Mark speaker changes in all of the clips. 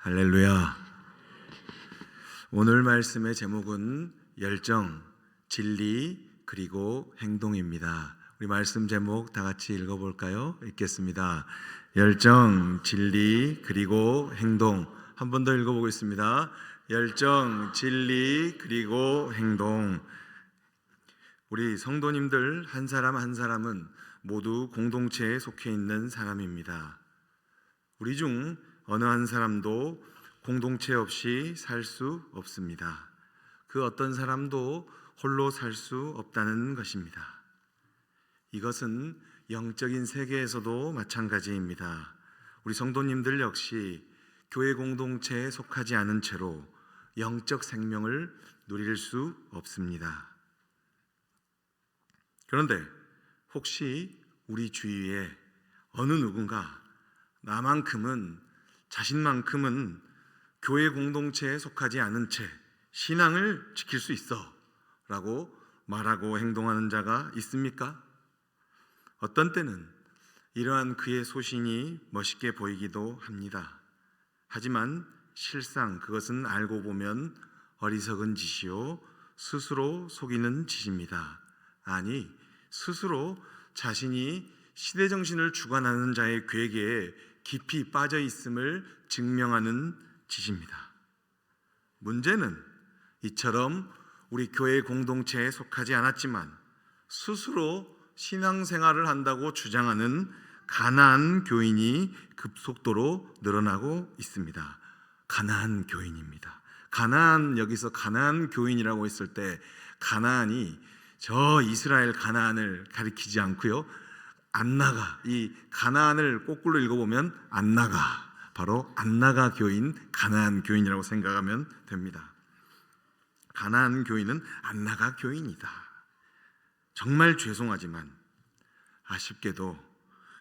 Speaker 1: 할렐루야. 오늘 말씀의 제목은 열정, 진리, 그리고 행동입니다. 우리 말씀 제목 다 같이 읽어볼까요? 읽겠습니다. 열정, 진리, 그리고 행동. 한 번 더 읽어보겠습니다. 열정, 진리, 그리고 행동. 우리 성도님들 한 사람 한 사람은 모두 공동체에 속해 있는 사람입니다. 우리 중 어느 한 사람도 공동체 없이 살 수 없습니다. 그 어떤 사람도 홀로 살 수 없다는 것입니다. 이것은 영적인 세계에서도 마찬가지입니다. 우리 성도님들 역시 교회 공동체에 속하지 않은 채로 영적 생명을 누릴 수 없습니다. 그런데 혹시 우리 주위에 어느 누군가 나만큼은, 자신만큼은 교회 공동체에 속하지 않은 채 신앙을 지킬 수 있어 라고 말하고 행동하는 자가 있습니까? 어떤 때는 이러한 그의 소신이 멋있게 보이기도 합니다. 하지만 실상 그것은 알고 보면 어리석은 짓이요 스스로 속이는 짓입니다. 아니, 스스로 자신이 시대정신을 주관하는 자의 괴계에 깊이 빠져 있음을 증명하는 짓입니다. 문제는 이처럼 우리 교회 공동체에 속하지 않았지만 스스로 신앙생활을 한다고 주장하는 가나안 교인이 급속도로 늘어나고 있습니다. 가나안 교인입니다. 가나안, 여기서 가나안 교인이라고 했을 때 가나안이 저 이스라엘 가나안을 가리키지 않고요, 안나가, 이 가나안을 거꾸로 읽어보면 안나가, 바로 안나가 교인, 가나안 교인이라고 생각하면 됩니다. 가나안 교인은 안나가 교인이다. 정말 죄송하지만 아쉽게도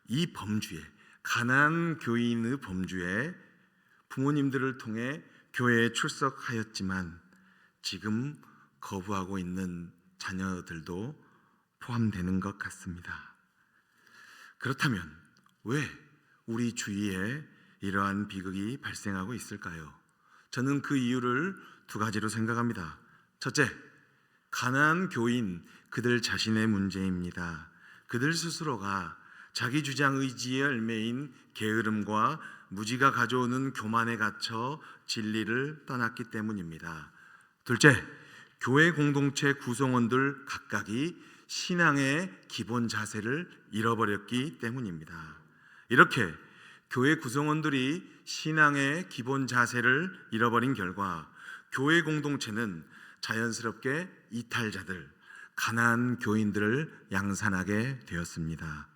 Speaker 1: 이 범주에, 가나안 교인의 범주에 부모님들을 통해 교회에 출석하였지만 지금 거부하고 있는 자녀들도 포함되는 것 같습니다. 그렇다면 왜 우리 주위에 이러한 비극이 발생하고 있을까요? 저는 그 이유를 두 가지로 생각합니다. 첫째, 가나안 교인 그들 자신의 문제입니다. 그들 스스로가 자기 주장 의지의 열매인 게으름과 무지가 가져오는 교만에 갇혀 진리를 떠났기 때문입니다. 둘째, 교회 공동체 구성원들 각각이 신앙의 기본 자세를 잃어버렸기 때문입니다. 이렇게 교회 구성원들이 신앙의 기본 자세를 잃어버린 결과 교회 공동체는 자연스럽게 이탈자들, 가나안 교인들을 양산하게 되었습니다.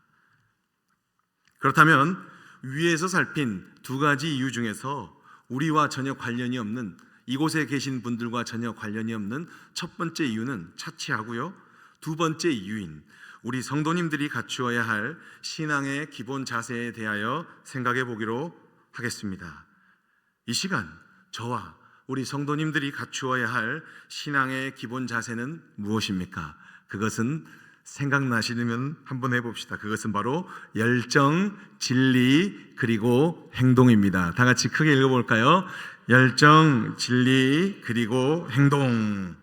Speaker 1: 그렇다면 위에서 살핀 두 가지 이유 중에서 우리와 전혀 관련이 없는, 이곳에 계신 분들과 전혀 관련이 없는 첫 번째 이유는 차치하고요, 두 번째 이유인 우리 성도님들이 갖추어야 할 신앙의 기본 자세에 대하여 생각해 보기로 하겠습니다. 이 시간 저와 우리 성도님들이 갖추어야 할 신앙의 기본 자세는 무엇입니까? 그것은 생각나시면 한번 해봅시다. 그것은 바로 열정, 진리, 그리고 행동입니다. 다 같이 크게 읽어볼까요? 열정, 진리, 그리고 행동입니다.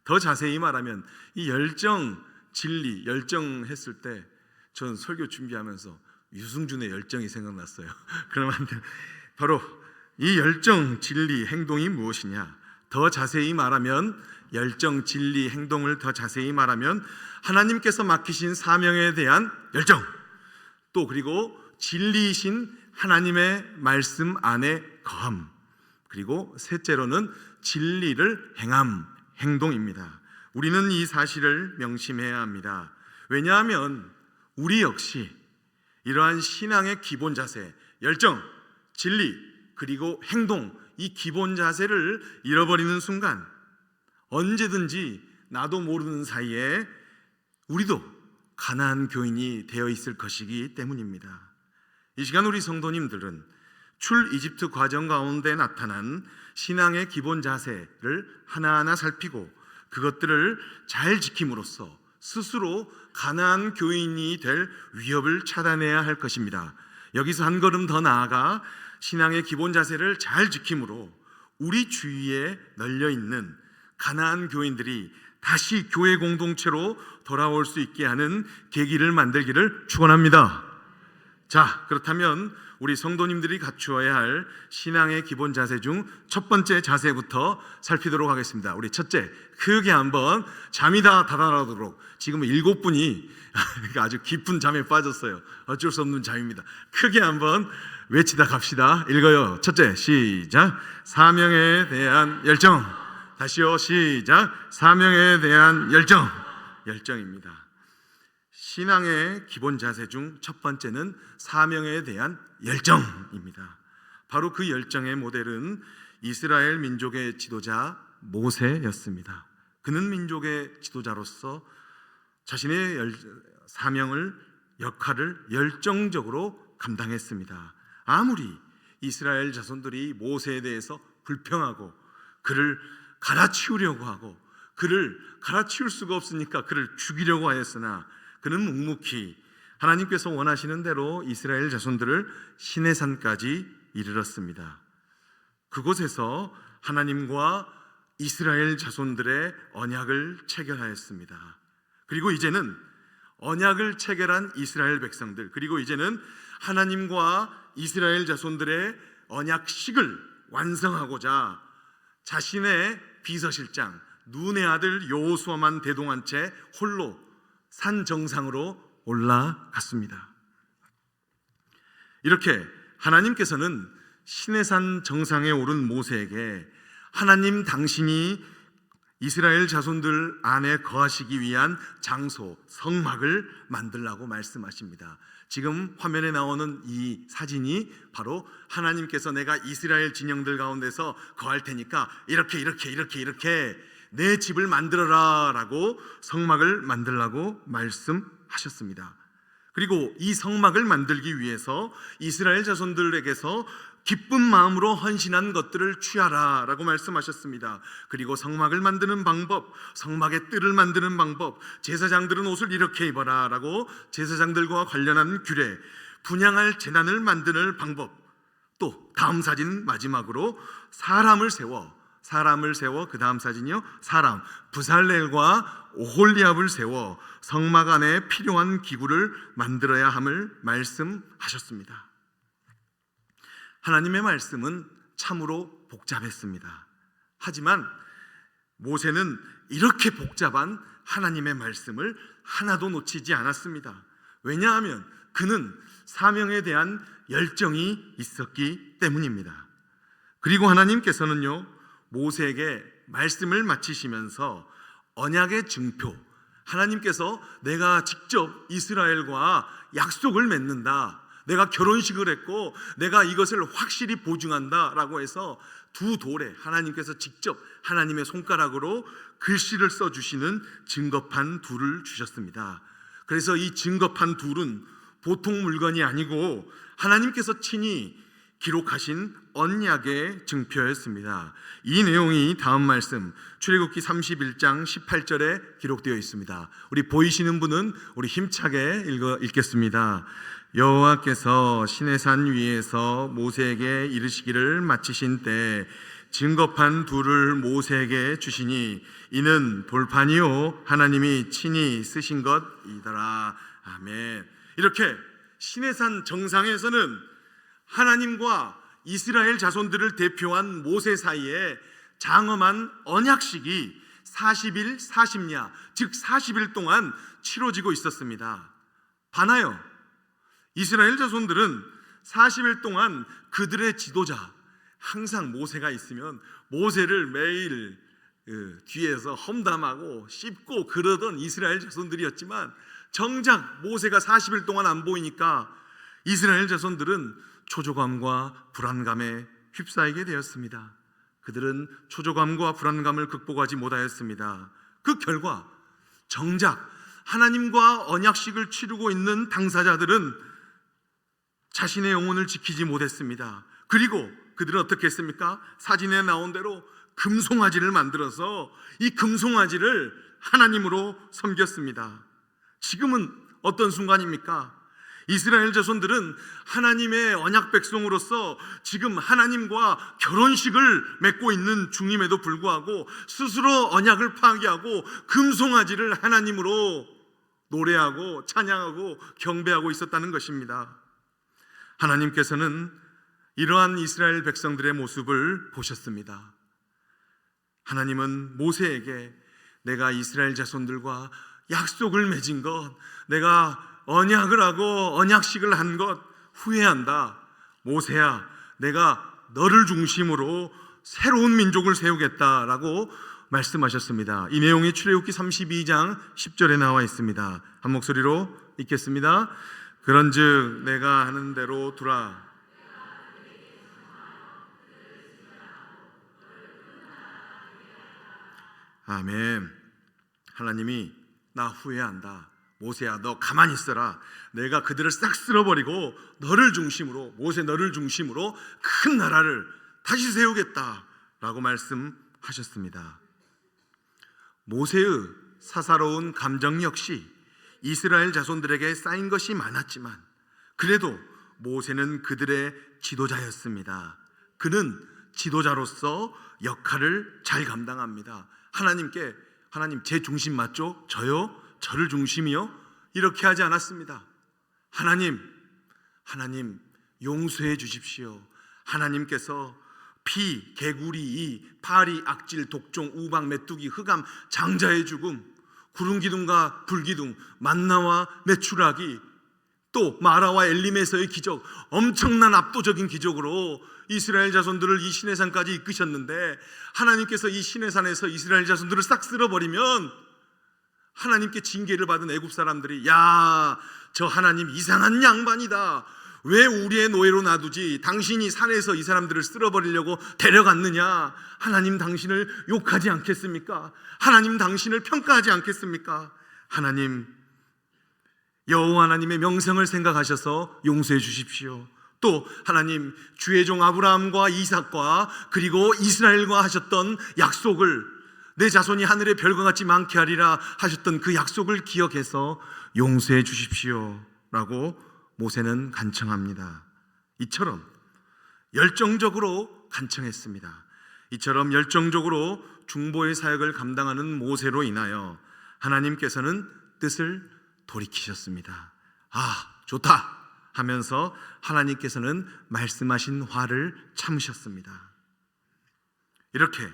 Speaker 1: 더 자세히 말하면 이 열정, 진리, 열정했을 때 전 설교 준비하면서 유승준의 열정이 생각났어요. 그러면 바로 이 열정, 진리, 행동이 무엇이냐? 더 자세히 말하면 열정, 진리, 행동을 더 자세히 말하면 하나님께서 맡기신 사명에 대한 열정, 또 그리고 진리이신 하나님의 말씀 안에 거함, 그리고 셋째로는 진리를 행함, 행동입니다. 우리는 이 사실을 명심해야 합니다. 왜냐하면 우리 역시 이러한 신앙의 기본 자세, 열정, 진리, 그리고 행동, 이 기본 자세를 잃어버리는 순간 언제든지 나도 모르는 사이에 우리도 가나안 교인이 되어 있을 것이기 때문입니다. 이 시간 우리 성도님들은 출 이집트 과정 가운데 나타난 신앙의 기본 자세를 하나하나 살피고 그것들을 잘 지킴으로써 스스로 가나안 교인이 될 위협을 차단해야 할 것입니다. 여기서 한 걸음 더 나아가 신앙의 기본 자세를 잘 지킴으로 우리 주위에 널려 있는 가나안 교인들이 다시 교회 공동체로 돌아올 수 있게 하는 계기를 만들기를 축원합니다. 자, 그렇다면 우리 성도님들이 갖추어야 할 신앙의 기본 자세 중 첫 번째 자세부터 살피도록 하겠습니다. 우리 첫째, 크게 한번 잠이 다 달아나도록. 지금 7분이 아주 깊은 잠에 빠졌어요. 어쩔 수 없는 잠입니다. 크게 한번 외치다 갑시다. 읽어요. 첫째, 시작. 사명에 대한 열정. 다시요, 시작. 사명에 대한 열정. 열정입니다. 신앙의 기본 자세 중 첫 번째는 사명에 대한 열정입니다. 바로 그 열정의 모델은 이스라엘 민족의 지도자 모세였습니다. 그는 민족의 지도자로서 자신의 사명을, 역할을 열정적으로 감당했습니다. 아무리 이스라엘 자손들이 모세에 대해서 불평하고 그를 갈아치우려고 하고 그를 갈아치울 수가 없으니까 그를 죽이려고 하였으나 그는 묵묵히 하나님께서 원하시는 대로 이스라엘 자손들을 시내산까지 이르렀습니다. 그곳에서 하나님과 이스라엘 자손들의 언약을 체결하였습니다. 그리고 이제는 언약을 체결한 이스라엘 백성들, 그리고 이제는 하나님과 이스라엘 자손들의 언약식을 완성하고자 자신의 비서실장 눈의 아들 여호수아만 대동한 채 홀로 산 정상으로 올라갔습니다. 이렇게 하나님께서는 시내산 정상에 오른 모세에게 하나님 당신이 이스라엘 자손들 안에 거하시기 위한 장소, 성막을 만들라고 말씀하십니다. 지금 화면에 나오는 이 사진이 바로 하나님께서 내가 이스라엘 진영들 가운데서 거할 테니까 이렇게 내 집을 만들어라 라고 성막을 만들라고 말씀하셨습니다. 그리고 이 성막을 만들기 위해서 이스라엘 자손들에게서 기쁜 마음으로 헌신한 것들을 취하라 라고 말씀하셨습니다. 그리고 성막을 만드는 방법, 성막의 뜰을 만드는 방법, 제사장들은 옷을 이렇게 입어라 라고 제사장들과 관련한 규례, 분향할 제단을 만드는 방법, 또 다음 사진 마지막으로 사람을 세워 그 다음 사진이요, 사람 부살렐과 오홀리압을 세워 성막 안에 필요한 기구를 만들어야 함을 말씀하셨습니다. 하나님의 말씀은 참으로 복잡했습니다. 하지만 모세는 이렇게 복잡한 하나님의 말씀을 하나도 놓치지 않았습니다. 왜냐하면 그는 사명에 대한 열정이 있었기 때문입니다. 그리고 하나님께서는요, 모세에게 말씀을 마치시면서 언약의 증표, 하나님께서 내가 직접 이스라엘과 약속을 맺는다, 내가 결혼식을 했고 내가 이것을 확실히 보증한다 라고 해서 두 돌에 하나님께서 직접 하나님의 손가락으로 글씨를 써주시는 증거판 둘을 주셨습니다. 그래서 이 증거판 둘은 보통 물건이 아니고 하나님께서 친히 기록하신 언약의 증표였습니다. 이 내용이 다음 말씀 출애굽기 31장 18절에 기록되어 있습니다. 우리 보이시는 분은 우리 힘차게 읽겠습니다. 여호와께서 시내산 위에서 모세에게 이르시기를 마치신 때 증거판 둘을 모세에게 주시니 이는 돌판이요 하나님이 친히 쓰신 것이더라. 아멘. 이렇게 시내산 정상에서는 하나님과 이스라엘 자손들을 대표한 모세 사이에 장엄한 언약식이 40일 40야, 즉 40일 동안 치러지고 있었습니다. 봐나요, 이스라엘 자손들은 40일 동안 그들의 지도자, 항상 모세가 있으면 모세를 매일 뒤에서 험담하고 씹고 그러던 이스라엘 자손들이었지만 정작 모세가 40일 동안 안 보이니까 이스라엘 자손들은 초조감과 불안감에 휩싸이게 되었습니다. 그들은 초조감과 불안감을 극복하지 못하였습니다. 그 결과 정작 하나님과 언약식을 치르고 있는 당사자들은 자신의 영혼을 지키지 못했습니다. 그리고 그들은 어떻게 했습니까? 사진에 나온 대로 금송아지를 만들어서 이 금송아지를 하나님으로 섬겼습니다. 지금은 어떤 순간입니까? 이스라엘 자손들은 하나님의 언약 백성으로서 지금 하나님과 결혼식을 맺고 있는 중임에도 불구하고 스스로 언약을 파괴하고 금송아지를 하나님으로 노래하고 찬양하고 경배하고 있었다는 것입니다. 하나님께서는 이러한 이스라엘 백성들의 모습을 보셨습니다. 하나님은 모세에게 내가 이스라엘 자손들과 약속을 맺은 것, 내가 언약을 하고 언약식을 한 것 후회한다. 모세야, 내가 너를 중심으로 새로운 민족을 세우겠다라고 말씀하셨습니다. 이 내용이 출애굽기 32장 10절에 나와 있습니다. 한 목소리로 읽겠습니다. 그런즉 내가 하는 대로 두라. 아멘. 하나님이 나 후회한다. 모세야, 너 가만히 있어라. 내가 그들을 싹 쓸어버리고 너를 중심으로, 모세 너를 중심으로 큰 나라를 다시 세우겠다라고 말씀하셨습니다. 모세의 사사로운 감정 역시 이스라엘 자손들에게 쌓인 것이 많았지만 그래도 모세는 그들의 지도자였습니다. 그는 지도자로서 역할을 잘 감당합니다. 하나님께, 하나님 제 중심 맞죠? 저요? 저를 중심이요? 이렇게 하지 않았습니다. 하나님 용서해 주십시오. 하나님께서 피, 개구리, 이, 파리, 악질, 독종, 우박, 메뚜기, 흑암, 장자의 죽음, 구름기둥과 불기둥, 만나와 메추라기, 또 마라와 엘림에서의 기적, 엄청난 압도적인 기적으로 이스라엘 자손들을 이 시내산까지 이끄셨는데 하나님께서 이 시내산에서 이스라엘 자손들을 싹 쓸어버리면 하나님께 징계를 받은 애굽 사람들이 야, 저 하나님 이상한 양반이다. 왜 우리의 노예로 놔두지? 당신이 산에서 이 사람들을 쓸어버리려고 데려갔느냐? 하나님 당신을 욕하지 않겠습니까? 하나님 당신을 평가하지 않겠습니까? 하나님, 여호와 하나님의 명성을 생각하셔서 용서해 주십시오. 또 하나님, 주의 종 아브라함과 이삭과 그리고 이스라엘과 하셨던 약속을, 내 자손이 하늘의 별과 같이 많게 하리라 하셨던 그 약속을 기억해서 용서해 주십시오 라고 모세는 간청합니다. 이처럼 열정적으로 간청했습니다. 이처럼 열정적으로 중보의 사역을 감당하는 모세로 인하여 하나님께서는 뜻을 돌이키셨습니다. 아, 좋다 하면서 하나님께서는 말씀하신 화를 참으셨습니다. 이렇게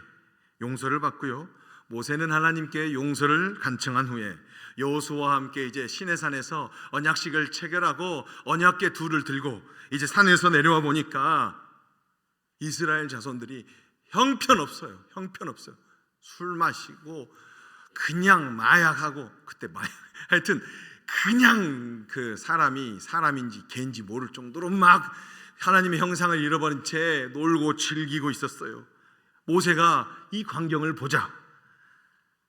Speaker 1: 용서를 받고요, 모세는 하나님께 용서를 간청한 후에 여호수아와 함께 이제 시내산에서 언약식을 체결하고 언약궤 둘을 들고 이제 산에서 내려와 보니까 이스라엘 자손들이 형편없어요. 형편없어요. 술 마시고 그냥 마약하고, 그때 마약, 하여튼 그냥 그 사람인지 개인지 모를 정도로 막 하나님의 형상을 잃어버린 채 놀고 즐기고 있었어요. 모세가 이 광경을 보자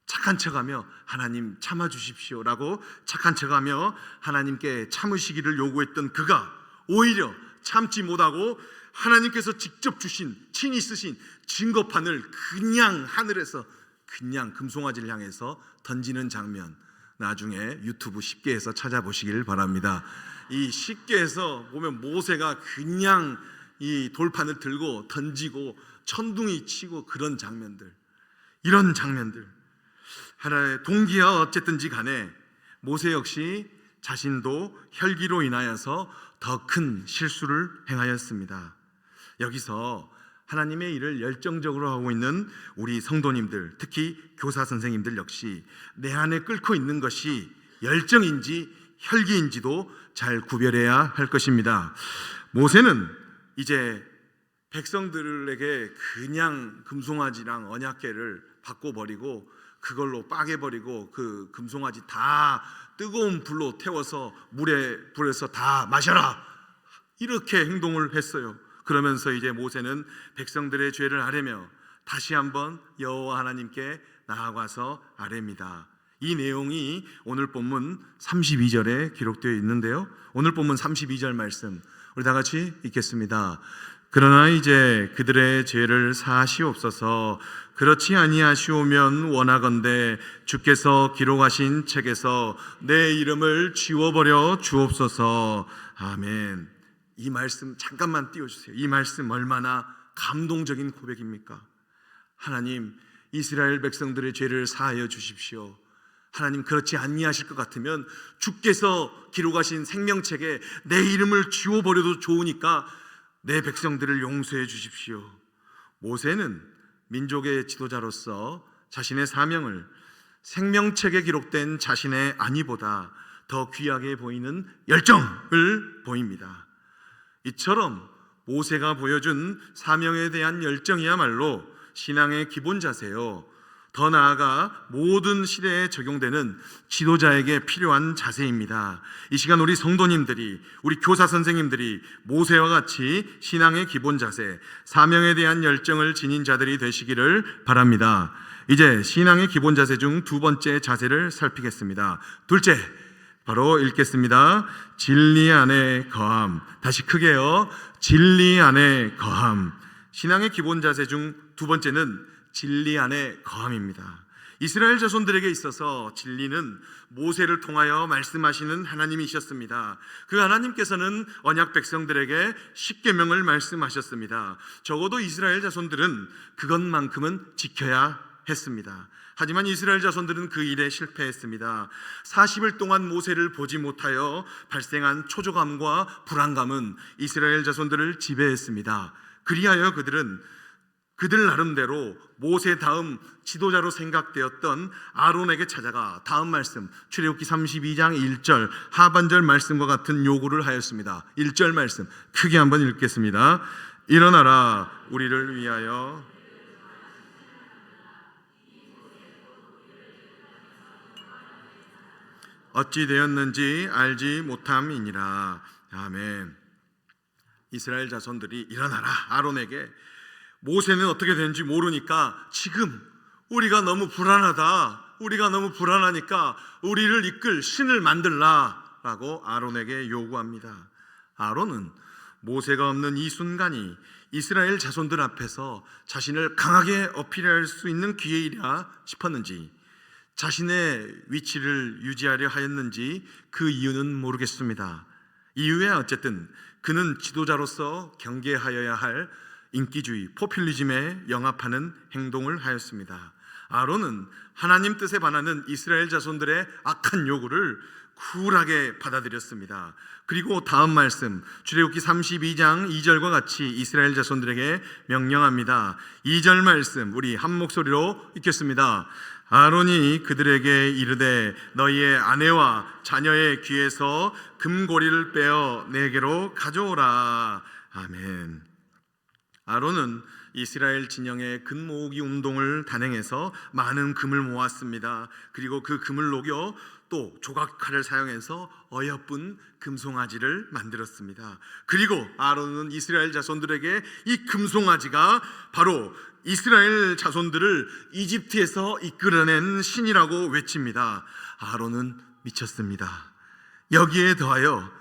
Speaker 1: 착한 척하며 하나님 참아주십시오 라고 착한 척하며 하나님께 참으시기를 요구했던 그가 오히려 참지 못하고 하나님께서 직접 주신, 친히 쓰신 증거판을 그냥 하늘에서 그냥 금송아지를 향해서 던지는 장면, 나중에 유튜브 10개에서 찾아보시길 바랍니다. 이 10개에서 보면 모세가 그냥 이 돌판을 들고 던지고 천둥이 치고 그런 장면들, 이런 장면들, 하나의 동기야 어쨌든지 간에 모세 역시 자신도 혈기로 인하여서 더 큰 실수를 행하였습니다. 여기서 하나님의 일을 열정적으로 하고 있는 우리 성도님들, 특히 교사 선생님들 역시 내 안에 끓고 있는 것이 열정인지 혈기인지도 잘 구별해야 할 것입니다. 모세는 이제 백성들에게 그냥 금송아지랑 언약궤를 바꿔버리고 그걸로 빠개버리고 그 금송아지 다 뜨거운 불로 태워서 불에서 다 마셔라, 이렇게 행동을 했어요. 그러면서 이제 모세는 백성들의 죄를 아뢰며 다시 한번 여호와 하나님께 나아가서 아뢰입니다. 이 내용이 오늘 본문 32절에 기록되어 있는데요, 오늘 본문 32절 말씀 우리 다 같이 읽겠습니다. 그러나 이제 그들의 죄를 사하시옵소서. 그렇지 아니하시오면 원하건대 주께서 기록하신 책에서 내 이름을 지워버려 주옵소서. 아멘. 이 말씀 잠깐만 띄워주세요. 이 말씀 얼마나 감동적인 고백입니까? 하나님, 이스라엘 백성들의 죄를 사하여 주십시오. 하나님, 그렇지 아니하실 것 같으면 주께서 기록하신 생명책에 내 이름을 지워버려도 좋으니까 내 백성들을 용서해 주십시오. 모세는 민족의 지도자로서 자신의 사명을 생명책에 기록된 자신의 안위보다 더 귀하게 보이는 열정을 보입니다. 이처럼 모세가 보여준 사명에 대한 열정이야말로 신앙의 기본 자세요, 더 나아가 모든 시대에 적용되는 지도자에게 필요한 자세입니다. 이 시간 우리 성도님들이, 우리 교사 선생님들이 모세와 같이 신앙의 기본 자세, 사명에 대한 열정을 지닌 자들이 되시기를 바랍니다. 이제 신앙의 기본 자세 중 두 번째 자세를 살피겠습니다. 둘째, 바로 읽겠습니다. 진리 안에 거함. 다시 크게요. 진리 안에 거함. 신앙의 기본 자세 중 두 번째는 진리 안에 거함입니다. 이스라엘 자손들에게 있어서 진리는 모세를 통하여 말씀하시는 하나님이셨습니다. 그 하나님께서는 언약 백성들에게 십계명을 말씀하셨습니다. 적어도 이스라엘 자손들은 그것만큼은 지켜야 했습니다. 하지만 이스라엘 자손들은 그 일에 실패했습니다. 40일 동안 모세를 보지 못하여 발생한 초조감과 불안감은 이스라엘 자손들을 지배했습니다. 그리하여 그들 나름대로 모세 다음 지도자로 생각되었던 아론에게 찾아가 다음 말씀, 출애굽기 32장 1절 하반절 말씀과 같은 요구를 하였습니다. 1절 말씀 크게 한번 읽겠습니다. 일어나라, 우리를 위하여 어찌 되었는지 알지 못함이니라. 아멘. 이스라엘 자손들이 일어나라, 아론에게, 모세는 어떻게 되는지 모르니까 지금 우리가 너무 불안하니까 우리를 이끌 신을 만들라라고 아론에게 요구합니다. 아론은 모세가 없는 이 순간이 이스라엘 자손들 앞에서 자신을 강하게 어필할 수 있는 기회이라 싶었는지, 자신의 위치를 유지하려 하였는지 그 이유는 모르겠습니다. 이후에 어쨌든 그는 지도자로서 경계하여야 할 인기주의, 포퓰리즘에 영합하는 행동을 하였습니다. 아론은 하나님 뜻에 반하는 이스라엘 자손들의 악한 요구를 쿨하게 받아들였습니다. 그리고 다음 말씀, 출애굽기 32장 2절과 같이 이스라엘 자손들에게 명령합니다. 2절 말씀 우리 한 목소리로 읽겠습니다. 아론이 그들에게 이르되 너희의 아내와 자녀의 귀에서 금고리를 빼어 내게로 가져오라. 아멘. 아론은 이스라엘 진영의 금 모으기 운동을 단행해서 많은 금을 모았습니다. 그리고 그 금을 녹여 또 조각칼을 사용해서 어여쁜 금송아지를 만들었습니다. 그리고 아론은 이스라엘 자손들에게 이 금송아지가 바로 이스라엘 자손들을 이집트에서 이끌어낸 신이라고 외칩니다. 아론은 미쳤습니다. 여기에 더하여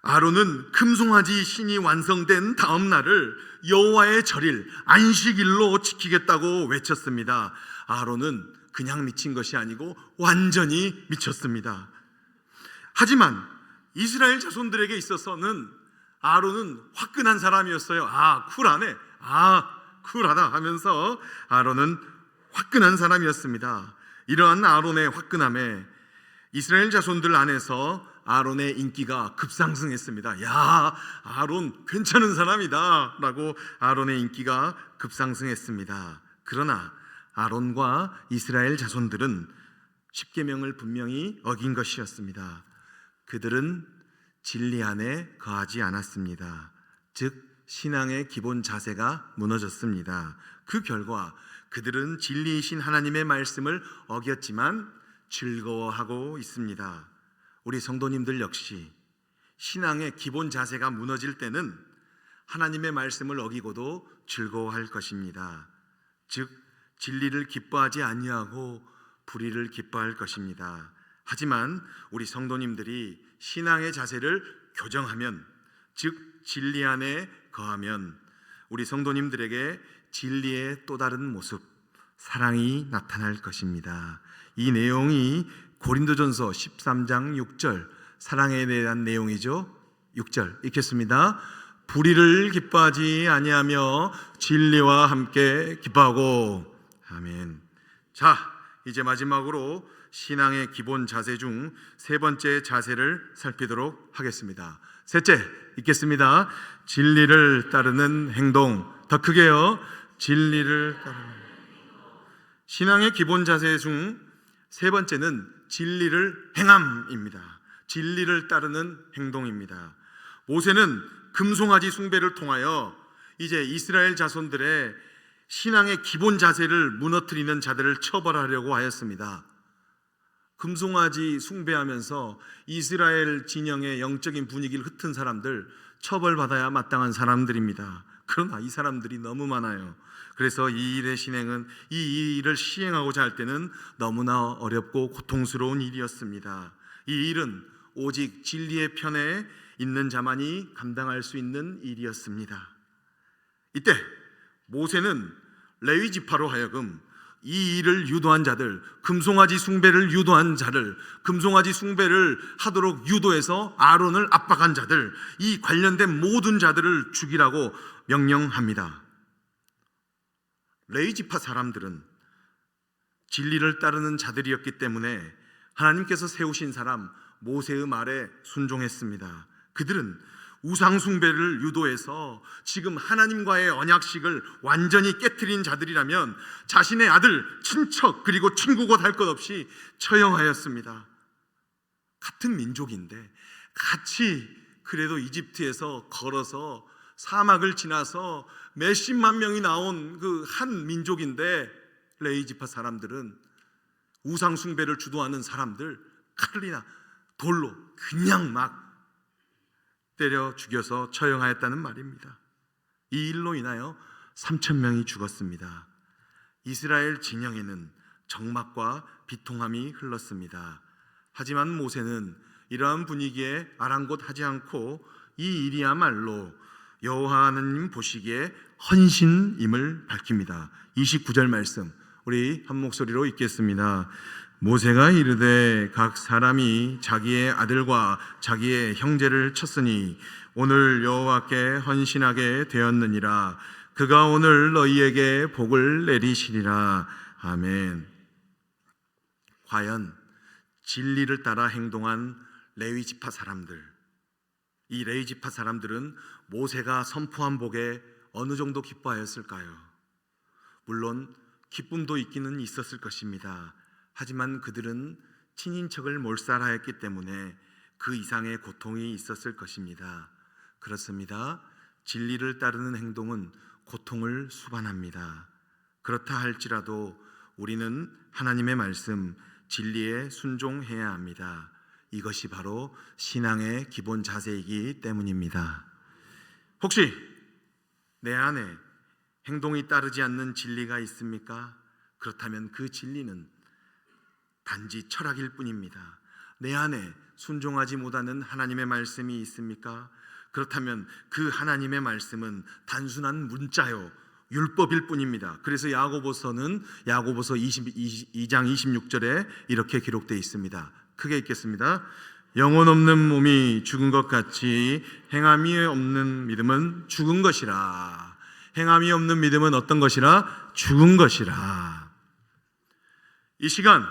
Speaker 1: 아론은 금송아지 신이 완성된 다음 날을 여호와의 절일 안식일로 지키겠다고 외쳤습니다. 아론은 그냥 미친 것이 아니고 완전히 미쳤습니다. 하지만 이스라엘 자손들에게 있어서는 아론은 화끈한 사람이었어요. 쿨하네, 쿨하다 하면서 아론은 화끈한 사람이었습니다. 이러한 아론의 화끈함에 이스라엘 자손들 안에서 아론의 인기가 급상승했습니다. 야, 아론 괜찮은 사람이다 라고 아론의 인기가 급상승했습니다. 그러나 아론과 이스라엘 자손들은 십계명을 분명히 어긴 것이었습니다. 그들은 진리 안에 거하지 않았습니다. 즉 신앙의 기본 자세가 무너졌습니다. 그 결과 그들은 진리이신 하나님의 말씀을 어겼지만 즐거워하고 있습니다. 우리 성도님들 역시 신앙의 기본 자세가 무너질 때는 하나님의 말씀을 어기고도 즐거워할 것입니다. 즉 진리를 기뻐하지 아니하고 불의를 기뻐할 것입니다. 하지만 우리 성도님들이 신앙의 자세를 교정하면, 즉 진리 안에 거하면 우리 성도님들에게 진리의 또 다른 모습, 사랑이 나타날 것입니다. 이 내용이 고린도전서 13장 6절 사랑에 대한 내용이죠. 6절 읽겠습니다. 불의를 기뻐하지 아니하며 진리와 함께 기뻐하고. 아멘. 자, 이제 마지막으로 신앙의 기본 자세 중 세 번째 자세를 살피도록 하겠습니다. 셋째 읽겠습니다. 진리를 따르는 행동. 더 크게요. 진리를 따르는 신앙의 기본 자세 중 세 번째는 진리를 행함입니다. 진리를 따르는 행동입니다. 모세는 금송아지 숭배를 통하여 이제 이스라엘 자손들의 신앙의 기본 자세를 무너뜨리는 자들을 처벌하려고 하였습니다. 금송아지 숭배하면서 이스라엘 진영의 영적인 분위기를 흩은 사람들, 처벌받아야 마땅한 사람들입니다. 그러나 이 사람들이 너무 많아요. 그래서 이 일의 실행은, 이 일을 시행하고자 할 때는 너무나 어렵고 고통스러운 일이었습니다. 이 일은 오직 진리의 편에 있는 자만이 감당할 수 있는 일이었습니다. 이때 모세는 레위 지파로 하여금 이 일을 유도한 자들, 금송아지 숭배를 유도한 자들, 금송아지 숭배를 하도록 유도해서 아론을 압박한 자들, 이 관련된 모든 자들을 죽이라고 명령합니다. 레위 지파 사람들은 진리를 따르는 자들이었기 때문에 하나님께서 세우신 사람 모세의 말에 순종했습니다. 그들은 우상 숭배를 유도해서 지금 하나님과의 언약식을 완전히 깨트린 자들이라면 자신의 아들, 친척, 그리고 친구고 할 것 없이 처형하였습니다. 같은 민족인데 같이 그래도 이집트에서 걸어서 사막을 지나서 몇십만 명이 나온 그 한 민족인데 레위 지파 사람들은 우상 숭배를 주도하는 사람들 칼이나 돌로 그냥 막 때려 죽여서 처형하였다는 말입니다. 이 일로 인하여 3,000명이 죽었습니다. 이스라엘 진영에는 적막과 비통함이 흘렀습니다. 하지만 모세는 이러한 분위기에 아랑곳하지 않고 이 일이야말로 여호와 하나님 보시기에 헌신임을 밝힙니다. 29절 말씀 우리 한 목소리로 읽겠습니다. 모세가 이르되 각 사람이 자기의 아들과 자기의 형제를 쳤으니 오늘 여호와께 헌신하게 되었느니라. 그가 오늘 너희에게 복을 내리시리라. 아멘. 과연 진리를 따라 행동한 레위 지파 사람들, 이 레위 지파 사람들은 모세가 선포한 복에 어느 정도 기뻐하였을까요? 물론 기쁨도 있기는 있었을 것입니다. 하지만 그들은 친인척을 몰살하였기 때문에 그 이상의 고통이 있었을 것입니다. 그렇습니다. 진리를 따르는 행동은 고통을 수반합니다. 그렇다 할지라도 우리는 하나님의 말씀, 진리에 순종해야 합니다. 이것이 바로 신앙의 기본 자세이기 때문입니다. 혹시 내 안에 행동이 따르지 않는 진리가 있습니까? 그렇다면 그 진리는 단지 철학일 뿐입니다. 내 안에 순종하지 못하는 하나님의 말씀이 있습니까? 그렇다면 그 하나님의 말씀은 단순한 문자요, 율법일 뿐입니다. 그래서 야고보서 22장 26절에 이렇게 기록되어 있습니다. 크게 읽겠습니다. 영혼 없는 몸이 죽은 것 같이 행함이 없는 믿음은 죽은 것이라. 행함이 없는 믿음은 어떤 것이라? 죽은 것이라. 이 시간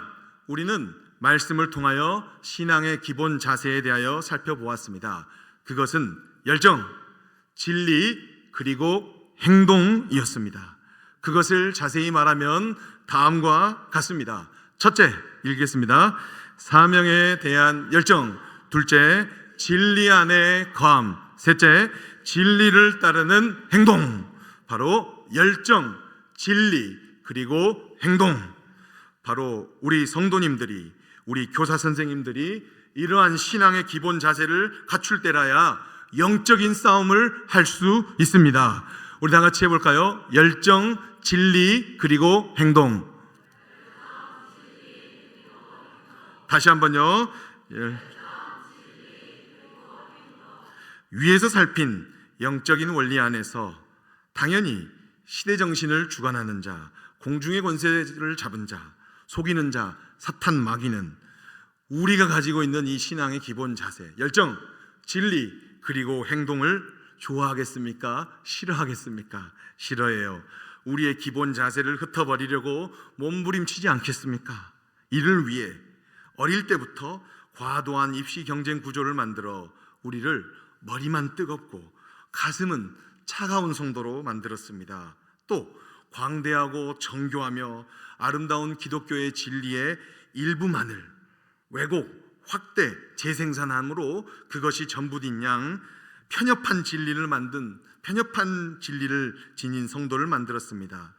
Speaker 1: 우리는 말씀을 통하여 신앙의 기본 자세에 대하여 살펴보았습니다. 그것은 열정, 진리, 그리고 행동이었습니다. 그것을 자세히 말하면 다음과 같습니다. 첫째, 읽겠습니다. 사명에 대한 열정. 둘째, 진리 안에 거함. 셋째, 진리를 따르는 행동. 바로 열정, 진리, 그리고 행동. 바로 우리 성도님들이, 우리 교사 선생님들이 이러한 신앙의 기본 자세를 갖출 때라야 영적인 싸움을 할 수 있습니다. 우리 다 같이 해볼까요? 열정, 진리, 그리고 행동. 다시 한번요. 위에서 살핀 영적인 원리 안에서 당연히 시대 정신을 주관하는 자, 공중의 권세를 잡은 자, 속이는 자, 사탄 마귀는 우리가 가지고 있는 이 신앙의 기본 자세, 열정, 진리, 그리고 행동을 좋아하겠습니까? 싫어하겠습니까? 싫어해요. 우리의 기본 자세를 흩어버리려고 몸부림치지 않겠습니까? 이를 위해 어릴 때부터 과도한 입시 경쟁 구조를 만들어 우리를 머리만 뜨겁고 가슴은 차가운 성도로 만들었습니다. 또 광대하고 정교하며 아름다운 기독교의 진리의 일부만을 왜곡, 확대, 재생산함으로 그것이 전부인 양 편협한 진리를 지닌 성도를 만들었습니다.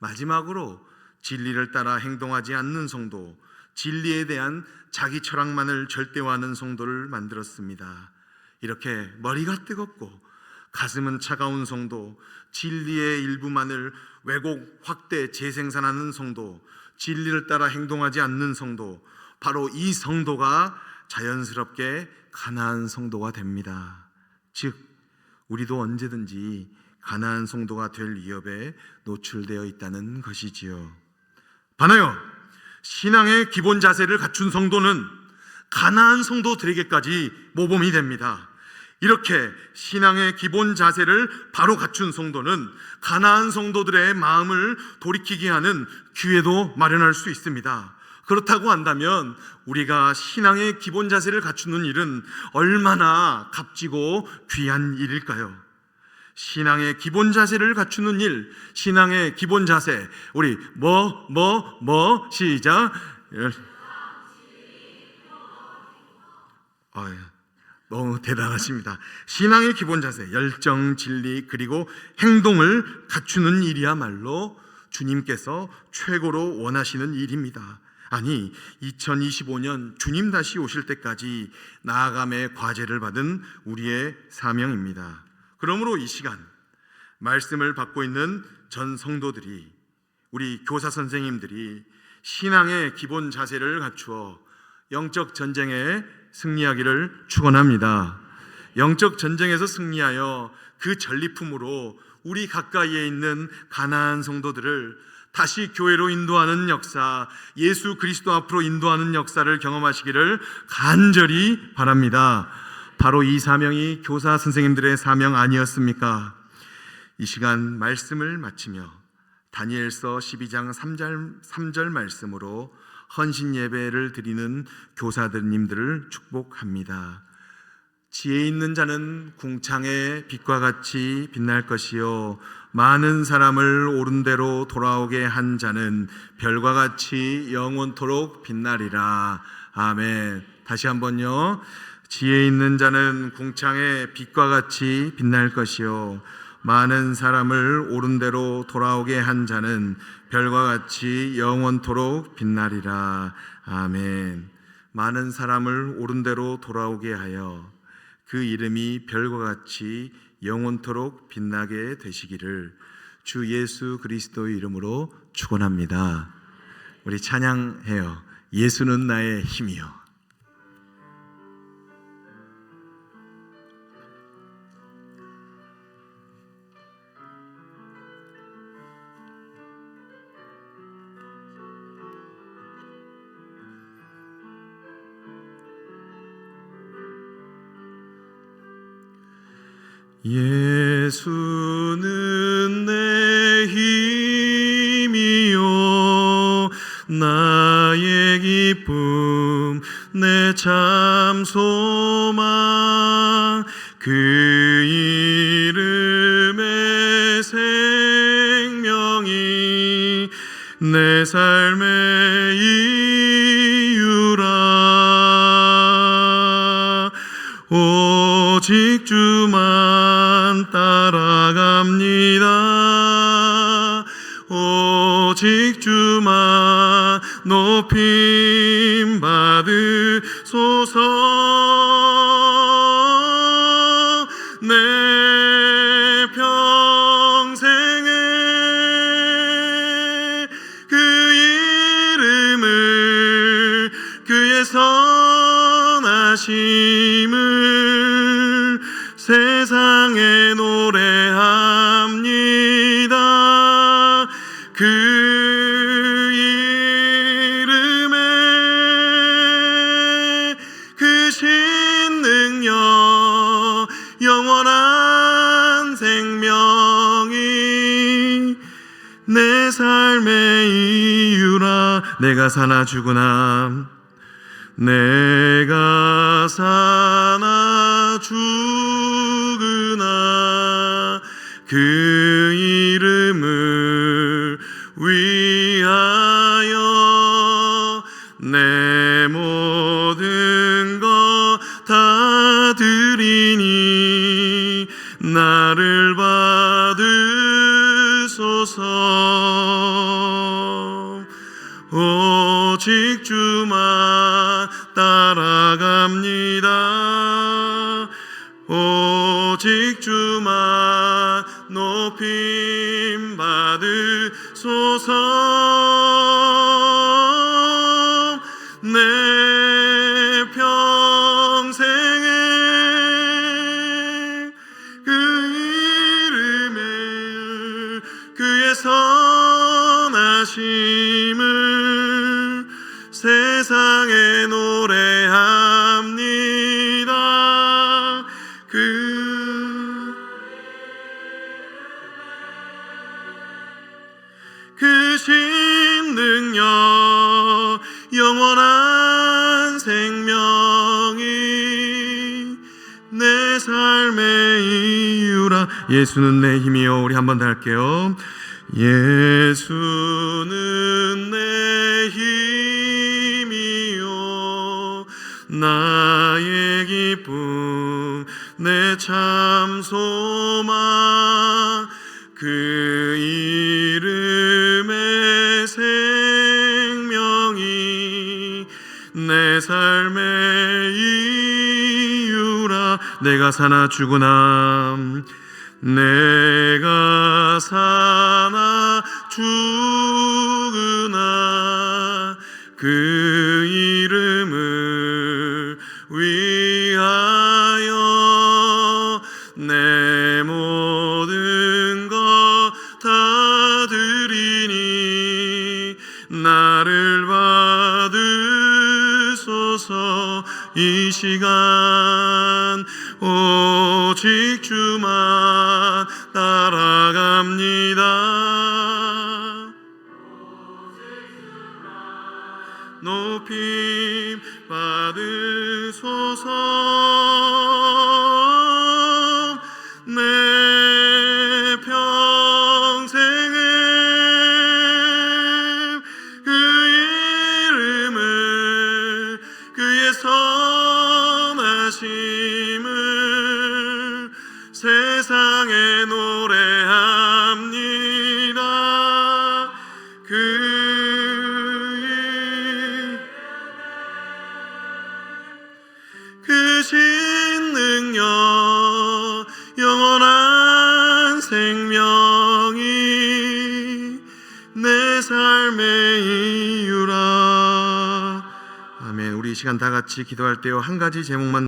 Speaker 1: 마지막으로 진리를 따라 행동하지 않는 성도, 진리에 대한 자기 철학만을 절대화하는 성도를 만들었습니다. 이렇게 머리가 뜨겁고 가슴은 차가운 성도, 진리의 일부만을 왜곡, 확대, 재생산하는 성도, 진리를 따라 행동하지 않는 성도, 바로 이 성도가 자연스럽게 가나안 성도가 됩니다. 즉 우리도 언제든지 가나안 성도가 될 위협에 노출되어 있다는 것이지요. 반하여 신앙의 기본 자세를 갖춘 성도는 가나안 성도들에게까지 모범이 됩니다. 이렇게 신앙의 기본 자세를 바로 갖춘 성도는 가나안 성도들의 마음을 돌이키게 하는 기회도 마련할 수 있습니다. 그렇다고 한다면 우리가 신앙의 기본 자세를 갖추는 일은 얼마나 값지고 귀한 일일까요? 신앙의 기본 자세를 갖추는 일, 신앙의 기본 자세, 우리 시작. 너무 대단하십니다. 신앙의 기본 자세, 열정, 진리, 그리고 행동을 갖추는 일이야말로 주님께서 최고로 원하시는 일입니다. 아니 2025년 주님 다시 오실 때까지 나아감의 과제를 받은 우리의 사명입니다. 그러므로 이 시간 말씀을 받고 있는 전 성도들이, 우리 교사 선생님들이 신앙의 기본 자세를 갖추어 영적 전쟁에 승리하기를 축원합니다. 영적 전쟁에서 승리하여 그 전리품으로 우리 가까이에 있는 가나안 성도들을 다시 교회로 인도하는 역사, 예수 그리스도 앞으로 인도하는 역사를 경험하시기를 간절히 바랍니다. 바로 이 사명이 교사 선생님들의 사명 아니었습니까? 이 시간 말씀을 마치며 다니엘서 12장 3절 말씀으로 헌신 예배를 드리는 교사들님들을 축복합니다. 지혜 있는 자는 궁창의 빛과 같이 빛날 것이요 많은 사람을 옳은 대로 돌아오게 한 자는 별과 같이 영원토록 빛나리라. 아멘. 다시 한번요. 지혜 있는 자는 궁창의 빛과 같이 빛날 것이요 많은 사람을 옳은 대로 돌아오게 한 자는 별과 같이 영원토록 빛나리라. 아멘. 많은 사람을 옳은 대로 돌아오게 하여 그 이름이 별과 같이 영원토록 빛나게 되시기를 주 예수 그리스도의 이름으로 축원합니다. 우리 찬양해요. 예수는 나의 힘이요. 예수는 내 힘이요 나의 기쁨 내 참 소망 그 이름의 생명이 내 삶의 이유라. 오직 주만 따라갑니다. 오직 주만 높임 받으소서. 내 평생에 그 이름을 그의 선하심을 세상에 노래합니다. 그 내 삶의 이유라. 내가 사나 죽으나 내가 사나 죽으나 그 이름을 위하여 내 모든 것 다 드리니 나를 받으소서. 오직 주만 따라갑니다. 오직 주만 높임 받으소서. 내 평생에 그 이름을 그의 선하심을 세상에 노래합니다. 그 신능력 영원한 생명이 내 삶의 이유라. 예수는 내 힘이요. 우리 한 번 더 할게요. 예수는 내 힘이요 나의 기쁨 내 참 소망 그 이름의 생명이 내 삶의 이유라. 내가 사나 죽으나 내가 사나 죽으나 그 이름을 위하여 내 모든 것 다 드리니 나를 받으소서. 이 시간 오직 주만 따라갑니다. 높임 받으소서. 내 평생에 그 이름을 그의 선하심을 세상에 노래합니다. 그 신능력 영원한 생명이 내 삶의 이유라. 아멘. 우리 이 시간 다 같이 기도할 때요 한 가지 제목만